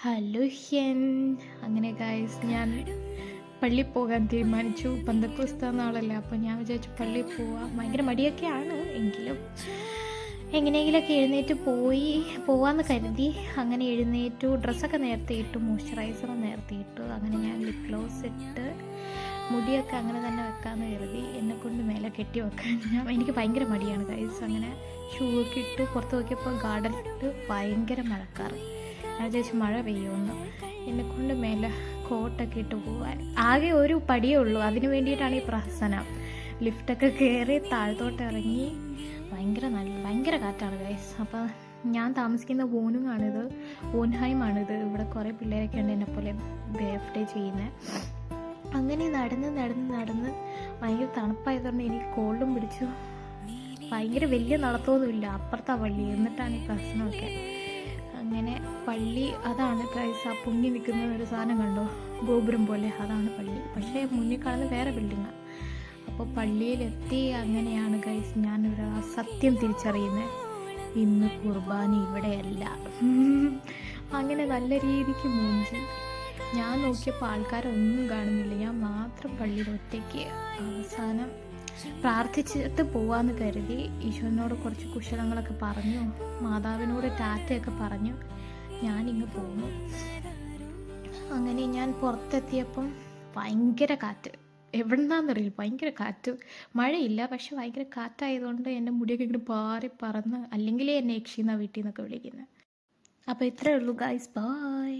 Hello hen. അങ്ങനെ guys, ഞാൻ പള്ളിയിൽ പോകാൻ തീരുമാനിച്ചു. പന്തക്കോസ്ത നാളല്ല, അപ്പോൾ ഞാൻ വിചാരിച്ചു പള്ളിയിൽ പോവാം. ഭയങ്കര മടിയൊക്കെയാണ്, എങ്കിലും എങ്ങനെയെങ്കിലുമൊക്കെ എഴുന്നേറ്റ് പോവാമെന്ന് കരുതി. അങ്ങനെ എഴുന്നേറ്റു, ഡ്രസ്സൊക്കെ നേരത്തെ ഇട്ടു, മോയ്സ്ചറൈസർ നേരത്തെ ഇട്ടു. അങ്ങനെ ഞാൻ ലിപ് ഗ്ലോസ് ഇട്ട് മുടിയൊക്കെ അങ്ങനെ തന്നെ വെക്കാമെന്ന് കരുതി. എന്നെക്കൊണ്ട് മേലെ കെട്ടി വെക്കാൻ എനിക്ക് ഭയങ്കര മടിയാണ് ഗൈസ്. അങ്ങനെ ഷൂ ഒക്കെ ഇട്ടു പുറത്ത് നോക്കിയപ്പോൾ ഗാർഡനിൽ ഭയങ്കര മഴക്കാറ്. ഞാൻ വിചാരിച്ചു മഴ പെയ്യുമെന്ന്. എന്നെക്കൊണ്ട് മേലെ കോട്ടൊക്കെ ഇട്ട് പോകാൻ ആകെ ഒരു പടിയേ ഉള്ളൂ. അതിന് വേണ്ടിയിട്ടാണ് ഈ പ്രഹസനം. ലിഫ്റ്റൊക്കെ കയറി താഴത്തോട്ട് ഇറങ്ങി. ഭയങ്കര കാറ്റാണ് ഗൈസ്. അപ്പോൾ ഞാൻ താമസിക്കുന്ന വോൺഹൈമാണിത്. ഇവിടെ കുറേ പിള്ളേരൊക്കെ ഉണ്ട് എന്നെപ്പോലെ BFD ചെയ്യുന്നത്. അങ്ങനെ നടന്ന് ഭയങ്കര തണുപ്പായതുകൊണ്ട് എനിക്ക് കോൾഡും പിടിച്ചു. ഭയങ്കര വലിയ നടത്തമൊന്നുമില്ല, അപ്പുറത്താ പള്ളി. എന്നിട്ടാണ് ഈ പ്രശ്നമൊക്കെ. അങ്ങനെ പള്ളി അതാണ് ഗൈസ്. ആ പൊങ്ങി നിൽക്കുന്ന ഒരു സാധനം കണ്ടോ, ഗോപുരം പോലെ, അതാണ് പള്ളി. പക്ഷേ മുന്നിൽ കാണുന്ന വേറെ ബിൽഡിങ്ങാണ്. അപ്പോൾ പള്ളിയിലെത്തി. അങ്ങനെയാണ് ഗൈസ് ഞാനൊരു സത്യം തിരിച്ചറിയുന്നത്. ഇന്ന് കുർബാന ഇവിടെയല്ല. അങ്ങനെ നല്ല രീതിക്ക് മൂഞ്ചി. ഞാൻ നോക്കിയപ്പോൾ ആൾക്കാരൊന്നും കാണുന്നില്ല, ഞാൻ മാത്രം പള്ളിയിൽ ഒറ്റയ്ക്ക്. അവസാനം പ്രാർത്ഥിച്ചിട്ട് പോവാന്ന് കരുതി. ഈശോനോട് കുറച്ച് കുശലങ്ങളൊക്കെ പറഞ്ഞു, മാതാവിനോട് ടാറ്റയൊക്കെ പറഞ്ഞു ഞാനിങ്ങ് പോന്നു. അങ്ങനെ ഞാൻ പുറത്തെത്തിയപ്പം ഭയങ്കര കാറ്റ്. എവിടുന്നാന്നറിയില്ല, ഭയങ്കര കാറ്റ്. മഴയില്ല, പക്ഷെ ഭയങ്കര കാറ്റായതുകൊണ്ട് എൻ്റെ മുടിയൊക്കെ ഇങ്ങനെ പാറി പറന്ന്. അല്ലെങ്കിലേ എന്നെ യക്ഷി എന്നാണ് വീട്ടിൽ നിന്നൊക്കെ വിളിക്കുന്നത്. അപ്പോൾ ഇത്രയേ ഉള്ളൂ ഗൈസ്, ബൈ.